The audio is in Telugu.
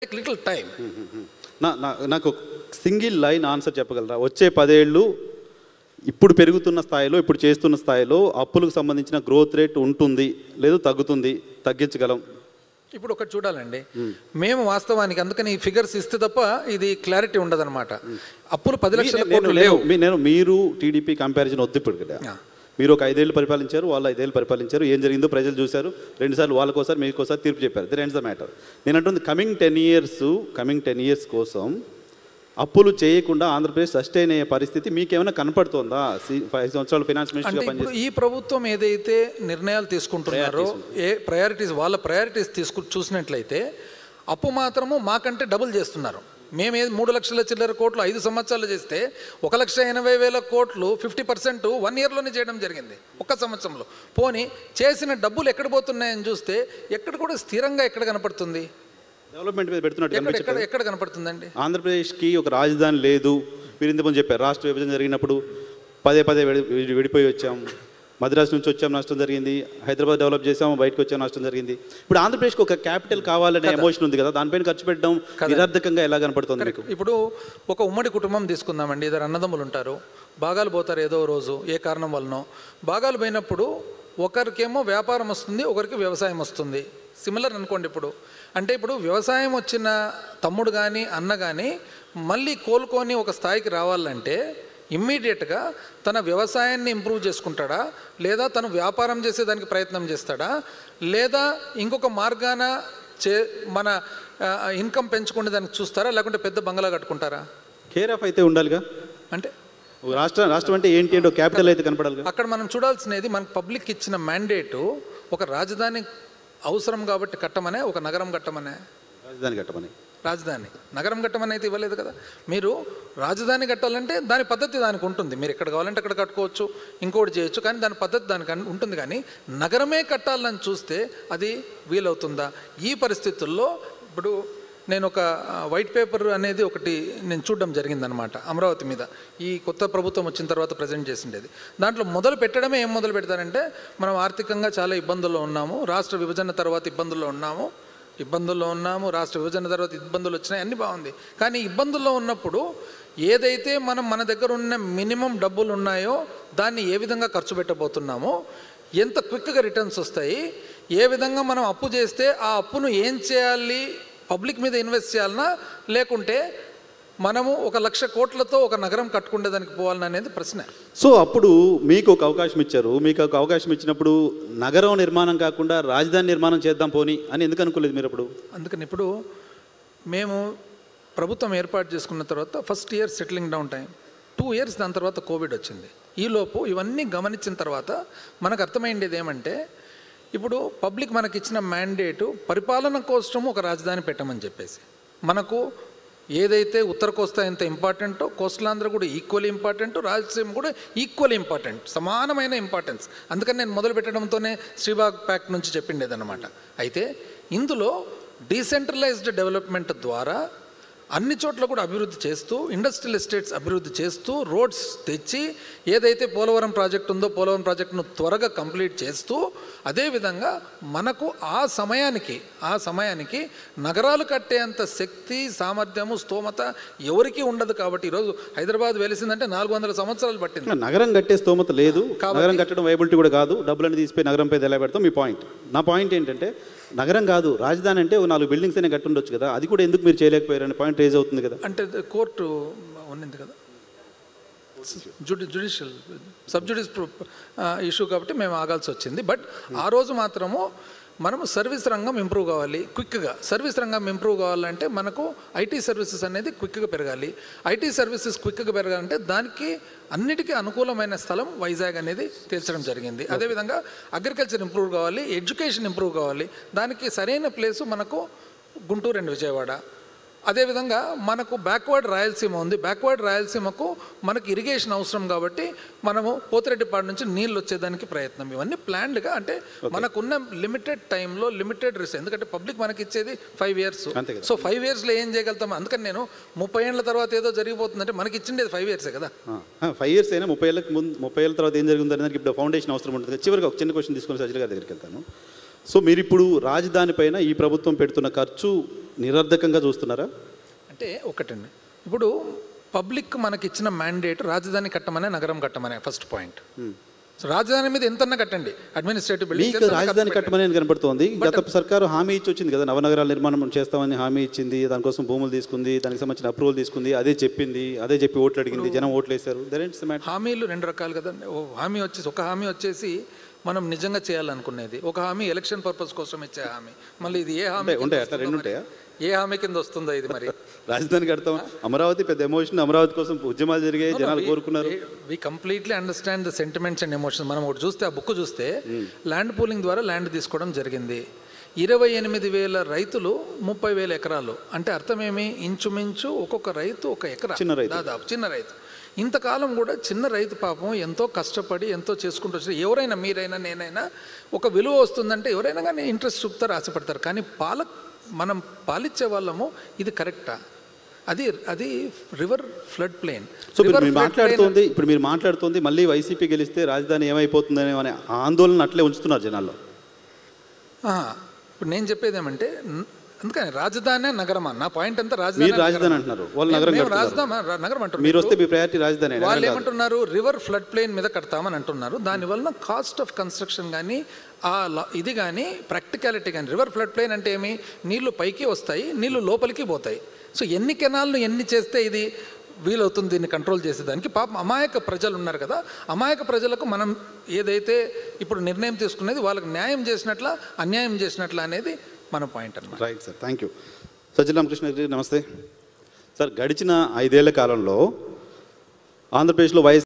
Take little time. నాకు సింగిల్ లైన్ ఆన్సర్ చెప్పగలరా? వచ్చే 10 ఏళ్ళు ఇప్పుడు పెరుగుతున్న స్థాయిలో, ఇప్పుడు చేస్తున్న స్థాయిలో అప్పులకు సంబంధించిన గ్రోత్ రేట్ ఉంటుంది, లేదు తగ్గుతుంది, తగ్గించగలం? ఇప్పుడు ఒకటి చూడాలండి, మేము వాస్తవానికి అందుకని ఈ ఫిగర్స్ ఇస్తే తప్ప ఇది క్లారిటీ ఉండదన్నమాట. అప్పులు 10 లక్షల కోట్లు లేవు. మీరు టీడీపీ కంపారిజన్ వద్దు ఇప్పుడు కదా. మీరు ఒక 5 ఏళ్ళు పరిపాలించారు, వాళ్ళు 5 ఏళ్ళు పరిపాలించారు, ఏం జరిగిందో ప్రజలు చూశారు, 2 సార్లు వాళ్ళకోసారి మీకోసారి తీర్పు చెప్పారు. The ends the matter. నేను అంటుంది కమింగ్ 10 ఇయర్స్ కోసం అప్పులు చేయకుండా ఆంధ్రప్రదేశ్ సస్టైన్ అయ్యే పరిస్థితి మీకేమైనా కనపడుతుందా? 5 సంవత్సరాలు ఫైనాన్స్ మినిస్టర్గా పనిచేసి ఈ ప్రభుత్వం ఏదైతే నిర్ణయాలు తీసుకుంటున్నారో, వాళ్ళ ప్రయారిటీస్ చూసినట్లయితే అప్పు మాత్రము మాకంటే డబుల్ చేస్తున్నారు. మేమే 3 లక్షల చిల్లర కోట్లు 5 సంవత్సరాలు చేస్తే 1,80,000 కోట్లు 50% 1 ఇయర్లోనే చేయడం జరిగింది, ఒక్క సంవత్సరంలో. పోనీ చేసిన డబ్బులు ఎక్కడ పోతున్నాయని చూస్తే ఎక్కడ కూడా స్థిరంగా ఎక్కడ కనపడుతుంది? డెవలప్మెంట్ మీద పెడుతున్నట్టు ఎక్కడ కనపడుతుందండి? ఆంధ్రప్రదేశ్కి ఒక రాజధాని లేదు. మీరు ఇంతకుముందు చెప్పారు, రాష్ట్ర విభజన జరిగినప్పుడు పదే విడిపోయి వచ్చాం. మద్రాసు నుంచి వచ్చాం, నష్టం జరిగింది. హైదరాబాద్ డెవలప్ చేసాము, బయటకు వచ్చాం, నష్టం జరిగింది. ఇప్పుడు ఆంధ్రప్రదేశ్కి ఒక క్యాపిటల్ కావాలనే ఎమోషన్ ఉంది కదా, దానిపైన ఖర్చు పెట్టడం నిరర్థకంగా ఎలా కనపడుతుంది మీకు? ఇప్పుడు ఒక ఉమ్మడి కుటుంబం తీసుకుందామండి, ఇద్దరు అన్నదమ్ములు ఉంటారు, భాగాలు పోతారు ఏదో రోజు ఏ కారణం వలనో. భాగాలు పోయినప్పుడు ఒకరికేమో వ్యాపారం వస్తుంది, ఒకరికి వ్యవసాయం వస్తుంది. సిమిలర్ అనుకోండి. ఇప్పుడు వ్యవసాయం వచ్చిన తమ్ముడు కానీ అన్న కానీ మళ్ళీ కోలుకొని ఒక స్థాయికి రావాలంటే ఇమ్మీడియట్గా తన వ్యవసాయాన్ని ఇంప్రూవ్ చేసుకుంటాడా, లేదా తను వ్యాపారం చేసేదానికి ప్రయత్నం చేస్తాడా, లేదా ఇంకొక మార్గాన మన ఇన్కమ్ పెంచుకునే దానికి చూస్తారా, లేకుంటే పెద్ద బంగ్లా కట్టుకుంటారా? కేర్ ఆఫ్ అయితే ఉండాలిగా. అంటే రాష్ట్రం అంటే ఏంటి అంటే క్యాపిటల్ అయితే కనపడాలి. అక్కడ మనం చూడాల్సినది మనకు పబ్లిక్ ఇచ్చిన మ్యాండేటు ఒక రాజధాని అవసరం కాబట్టి కట్టమనే, ఒక నగరం కట్టమనే. రాజధాని నగరం కట్టమని అయితే ఇవ్వలేదు కదా. మీరు రాజధాని కట్టాలంటే దాని పద్ధతి దానికి ఉంటుంది. మీరు ఎక్కడ కావాలంటే అక్కడ కట్టుకోవచ్చు, ఇంకోటి చేయొచ్చు, కానీ దాని పద్ధతి దానికి ఉంటుంది. కానీ నగరమే కట్టాలని చూస్తే అది వీలవుతుందా? ఈ పరిస్థితుల్లో ఇప్పుడు నేను ఒక వైట్ పేపర్ అనేది ఒకటి నేను చూడడం జరిగిందనమాట అమరావతి మీద. ఈ కొత్త ప్రభుత్వం వచ్చిన తర్వాత ప్రజెంట్ చేసిండేది. దాంట్లో మొదలు పెట్టడమే ఏం మొదలు పెడతారంటే, మనం ఆర్థికంగా చాలా ఇబ్బందుల్లో ఉన్నాము, రాష్ట్ర విభజన తర్వాత ఇబ్బందుల్లో ఉన్నాము, రాష్ట్ర విభజన తర్వాత ఇబ్బందులు వచ్చినాయి, అన్నీ బాగుంది. కానీ ఇబ్బందుల్లో ఉన్నప్పుడు ఏదైతే మన దగ్గర ఉన్న మినిమం డబ్బులు ఉన్నాయో దాన్ని ఏ విధంగా ఖర్చు పెట్టబోతున్నామో, ఎంత క్విక్గా రిటర్న్స్ వస్తాయి, ఏ విధంగా మనం అప్పు చేస్తే ఆ అప్పును ఏం చేయాలి, పబ్లిక్ మీద ఇన్వెస్ట్ చేయాలన్నా లేకుంటే మనము 1,00,000 కోట్లతో ఒక నగరం కట్టుకునేదానికి పోవాలని అనేది ప్రశ్న. సో అప్పుడు మీకు ఒక అవకాశం ఇచ్చారు. మీకు ఒక అవకాశం ఇచ్చినప్పుడు నగరం నిర్మాణం కాకుండా రాజధాని నిర్మాణం చేద్దాం పోని అని ఎందుకు అనుకోలేదు మీరు అప్పుడు? అందుకని ఇప్పుడు మేము ప్రభుత్వం ఏర్పాటు చేసుకున్న తర్వాత first year settling down time, 2 years, దాని తర్వాత కోవిడ్ వచ్చింది. ఈలోపు ఇవన్నీ గమనించిన తర్వాత మనకు అర్థమైండేది ఏమంటే, ఇప్పుడు పబ్లిక్ మనకిచ్చిన మ్యాండేటు పరిపాలన కోసం ఒక రాజధాని పెట్టమని చెప్పేసి, మనకు ఏదైతే ఉత్తర కోస్తా ఎంత ఇంపార్టెంటో కోస్టలాంధ్ర కూడా ఈక్వల్లీ ఇంపార్టెంట్, రాయలసీమ కూడా ఈక్వల్లీ ఇంపార్టెంట్, సమానమైన ఇంపార్టెన్స్. అందుకని నేను మొదలు పెట్టడంతోనే శ్రీబాగ్ ప్యాక్ట్ నుంచి చెప్పిండేదన్నమాట. అయితే ఇందులో డీసెంట్రలైజ్డ్ డెవలప్మెంట్ ద్వారా అన్ని చోట్ల కూడా అభివృద్ధి చేస్తూ, ఇండస్ట్రియల్ ఎస్టేట్స్ అభివృద్ధి చేస్తూ, రోడ్స్ తెచ్చి, ఏదైతే పోలవరం ప్రాజెక్ట్ ఉందో పోలవరం ప్రాజెక్టును త్వరగా కంప్లీట్ చేస్తూ, అదేవిధంగా మనకు ఆ సమయానికి నగరాలు కట్టేంత శక్తి, సామర్థ్యము, స్తోమత ఎవరికీ ఉండదు. కాబట్టి ఈరోజు హైదరాబాద్ వెలిసిందంటే 400 సంవత్సరాలు పట్టింది. నగరం కట్టే స్తోమత లేదు, నగరం కట్టడం వైబిలిటీ కూడా కాదు, డబ్బులన్నీ తీసిపోయి నగరం పై ఎలా పెడతాం మీ పాయింట్. నా పాయింట్ ఏంటంటే, నగరం కాదు రాజధాని అంటే 4 బిల్డింగ్స్ అయినా కట్టి ఉండొచ్చు కదా, అది కూడా ఎందుకు మీరు చేయలేకపోయారని పాయింట్ రేజ్ అవుతుంది కదా. అంటే కోర్టు ఉన్నింది కదా, జ్యుడిషియల్ సబ్జుడిస్ ఇష్యూ, కాబట్టి మేము ఆగాల్సి వచ్చింది. బట్ ఆ రోజు మాత్రము మనము సర్వీస్ రంగం ఇంప్రూవ్ కావాలి క్విక్గా. సర్వీస్ రంగం ఇంప్రూవ్ కావాలంటే మనకు ఐటీ సర్వీసెస్ అనేది క్విక్గా పెరగాలి. ఐటీ సర్వీసెస్ క్విక్గా పెరగాలంటే దానికి అన్నిటికీ అనుకూలమైన స్థలం వైజాగ్ అనేది తేల్చడం జరిగింది. అదేవిధంగా అగ్రికల్చర్ ఇంప్రూవ్ కావాలి, ఎడ్యుకేషన్ ఇంప్రూవ్ కావాలి, దానికి సరైన ప్లేసు మనకు గుంటూరు అండ్ విజయవాడ. అదేవిధంగా మనకు బ్యాక్వర్డ్ రాయలసీమ ఉంది, బ్యాక్వర్డ్ రాయలసీమకు మనకు ఇరిగేషన్ అవసరం కాబట్టి మనము పోతిరెడ్డిపాడు నుంచి నీళ్ళు వచ్చేదానికి ప్రయత్నం. ఇవన్నీ ప్లాన్డ్గా, అంటే మనకున్న లిమిటెడ్ టైంలో లిమిటెడ్ రిసోర్స్, ఎందుకంటే పబ్లిక్ మనకి ఇచ్చేది 5 ఇయర్స్. సో 5 ఇయర్స్లో ఏం చేయగలుగుతాం? అందుకని నేను 30 ఏళ్ళ తర్వాత ఏదో జరిగిపోతుందంటే మనకి ఇచ్చిండేది 5 ఇయర్సే కదా. 5 ఇయర్స్ అయినా 30 ఏళ్ళకి ముందు 30 ఏళ్ళ తర్వాత ఏం జరిగిందని దానికి ఇప్పుడు ఫౌండేషన్ అవసరం ఉంటుంది. చివరికి ఒక చిన్న క్వశ్చన్ తీసుకొని సజ్జల గారి దగ్గరికి వెళ్తాను. సో మీరు ఇప్పుడు రాజధాని పైన ఈ ప్రభుత్వం పెడుతున్న ఖర్చు నిరర్ధకంగా చూస్తున్నారా? అంటే ఒకటండి, ఇప్పుడు పబ్లిక్ మనకి ఇచ్చిన మ్యాండేట్ రాజధాని కట్టమనే, నగరం కట్టమనే ఫస్ట్ పాయింట్. రాజధాని మీద ఎంతన్నా కట్టండి, అడ్మినిస్ట్రేటివ్ మీకు రాజధాని కట్టమని కనబడుతోంది. గత సర్కారు హామీ ఇచ్చి వచ్చింది కదా, నవనగరాల నిర్మాణం చేస్తామని హామీ ఇచ్చింది, దానికోసం భూములు తీసుకుంది, దానికి సంబంధించిన అప్రూవల్ తీసుకుంది, అదే చెప్పింది, అదే చెప్పి ఓట్లు అడిగింది, జనం ఓట్లు వేశారు. హామీలు రెండు రకాలు కదండి. ఒక హామీ వచ్చేసి మనం నిజంగా చేయాలనుకునేది, ఒక హామీ ఎలక్షన్ పర్పస్ కోసం ఇచ్చే హామీ. మళ్ళీ ఇది ఏ హామీ ఉంటాయి, అట్లా రెండు ఉంటాయా? ఏ హామీ కింద వస్తుందో ఇది? మరి రాజధాని కడతాం, అమరావతి పెద్ద ఎమోషన్, అమరావతి కోసం ఉద్యమాలు జరిగాయి, జనాలు కోరుకున్నారు. We completely understand the sentiments and emotions. మనం ఒకటి చూస్తే, ఆ బుక్ చూస్తే ల్యాండ్ పూలింగ్ ద్వారా ల్యాండ్ తీసుకోవడం జరిగింది. 28,000 రైతులు 30,000 ఎకరాలు. అంటే అర్థమేమి? ఇంచుమించు ఒక్కొక్క రైతు ఒక ఎకరా, దాదాపు చిన్న రైతు. ఇంతకాలం కూడా చిన్న రైతు పాపం ఎంతో కష్టపడి ఎంతో చేసుకుంటూ వచ్చి, ఎవరైనా మీరైనా నేనైనా ఒక విలువ వస్తుందంటే ఎవరైనా కానీ ఇంట్రెస్ట్ చూపుతారు, ఆశపడతారు. కానీ మనం పాలిచ్చే వాళ్ళము ఇది కరెక్టా? అది రివర్ ఫ్లడ్ ప్లేన్. సో ఇప్పుడు మీరు మాట్లాడుతోంది మళ్ళీ వైసీపీ గెలిస్తే రాజధాని ఏమైపోతుందనే అనే ఆందోళన అట్లే ఉంచుతున్నారు జనాల్లో. ఇప్పుడు నేను చెప్పేది ఏమంటే, అందుకని రాజధాని నగరమా? నా పాయింట్ అంతా రాజధాని అంటున్నారు వాళ్ళు, నగరం నగరం అంటారు. మీరు వస్తే మీ ప్రయారిటీ రాజధాని. వాళ్ళు ఏమంటున్నారు? రివర్ ఫ్లడ్ ప్లేన్ మీద కడతామని అంటున్నారు. దానివల్ల కాస్ట్ ఆఫ్ కన్స్ట్రక్షన్ కానీ ఇది కానీ ప్రాక్టికాలిటీ కానీ. రివర్ ఫ్లడ్ ప్లేన్ అంటే ఏమి? నీళ్లు పైకి వస్తాయి, నీళ్లు లోపలికి పోతాయి. సో ఎన్ని కెనాల్ను ఎన్ని చేస్తే ఇది వీలవుతుంది దీన్ని కంట్రోల్ చేసేదానికి? పాపం అమాయక ప్రజలు ఉన్నారు కదా, అమాయక ప్రజలకు మనం ఏదైతే ఇప్పుడు నిర్ణయం తీసుకునేది వాళ్ళకి న్యాయం చేసినట్ల అన్యాయం చేసినట్ల అనేది మన పాయింట్ అన్నమాట. Right sir, thank you. Sajjala Ramakrishna గారు నమస్తే సార్. గడిచిన 5 ఏళ్ల కాలంలో ఆంధ్రప్రదేశ్లో